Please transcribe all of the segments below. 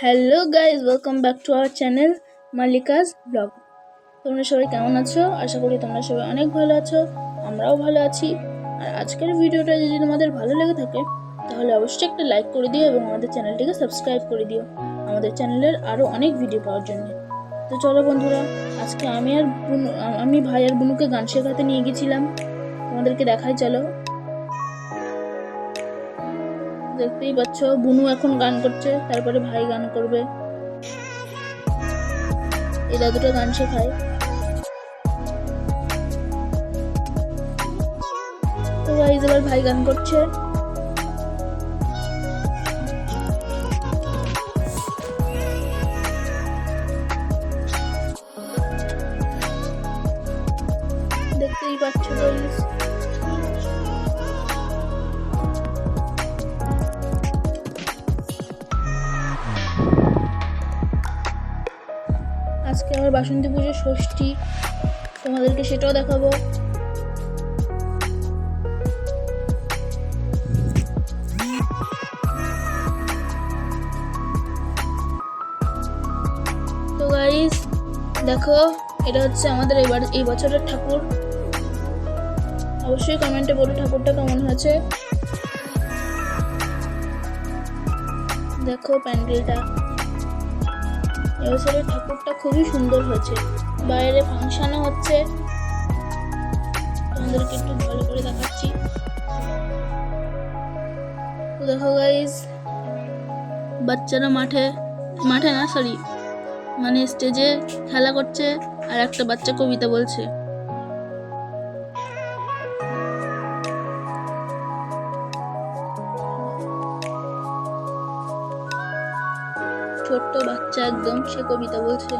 Hello guys, welcome back to our channel Malika's blog. তোমরা সবাই কেমন আছো? আশা করি তোমরা সবাই অনেক ভালো আছো, আমরাও ভালো আছি। আর আজকের ভিডিওটা যদি তোমাদের ভালো লেগে থাকে তাহলে অবশ্যই একটা লাইক করে দিও এবং আমাদের চ্যানেলটিকে সাবস্ক্রাইব করে দিও আমাদের চ্যানেলের আরও অনেক ভিডিও পাওয়ার জন্য। তো চলো বন্ধুরা, আজকে আমি ভাই আর বুনুকে গান শেখাতে নিয়ে গেছিলাম, তোমাদেরকে দেখাই। চলো, দেখতেই পাচ্ছ বুনু এখন গান করছে, তারপরে ভাই গান করবে। এই দাদুটা গান শেখায়। তো গাইস, এবার ভাই গান করছে। দেখতেই পাচ্ছ গাইস। আজকে আমার বাসন্তী পুজো ষষ্ঠী, তোমাদেরকে সেটাও দেখাবো। তো গাইস দেখো, এটা হচ্ছে আমাদের এই বছরের ঠাকুর। অবশ্যই কমেন্টে বলো ঠাকুরটা কেমন হয়েছে। দেখো প্যান্ডেলটা, এবছরের ঠাকুরটা খুবই সুন্দর হয়েছে। বাইরে ফাংশনও হচ্ছে, তোমাদেরকে একটু ভালো করে দেখাচ্ছি। তো দেখো গাইস, বাচ্চারা মাঠে না সরি মানে স্টেজে খেলা করছে, আর একটা বাচ্চা কবিতা বলছে। ছোট্ট বাচ্চা একদম, সে কবিতা বলছে।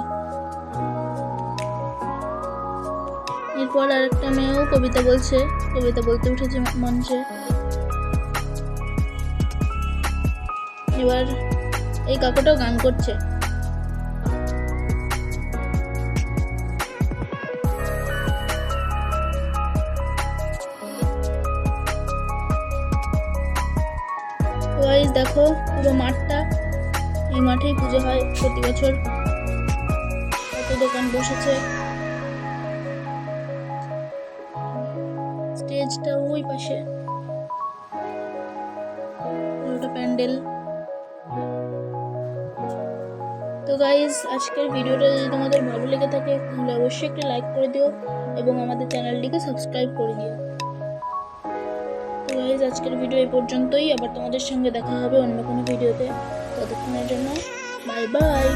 এরপর আর একটা মেয়েও কবিতা বলছে, কবিতা বলতে উঠেছে মঞ্চে। এবার এই কাকুটাও গান করছে। গাইস দেখো পুরো মাঠটা, এই মাঠেই পুজো হয় প্রতি বছর। কত দোকান বসেছে। স্টেজটা ওই পাশে, ওটা প্যান্ডেল। তো গাইস, আজকের ভিডিওটা যদি তোমাদের ভালো লেগে থাকে তাহলে অবশ্যই একটা লাইক করে দিও এবং আমাদের চ্যানেলটিকে সাবস্ক্রাইব করে দিও। তো গাইস, আজকের ভিডিও এই পর্যন্তই। আবার তোমাদের সঙ্গে দেখা হবে অন্য কোনো ভিডিওতে। ততক্ষণের জন্য বাই বাই।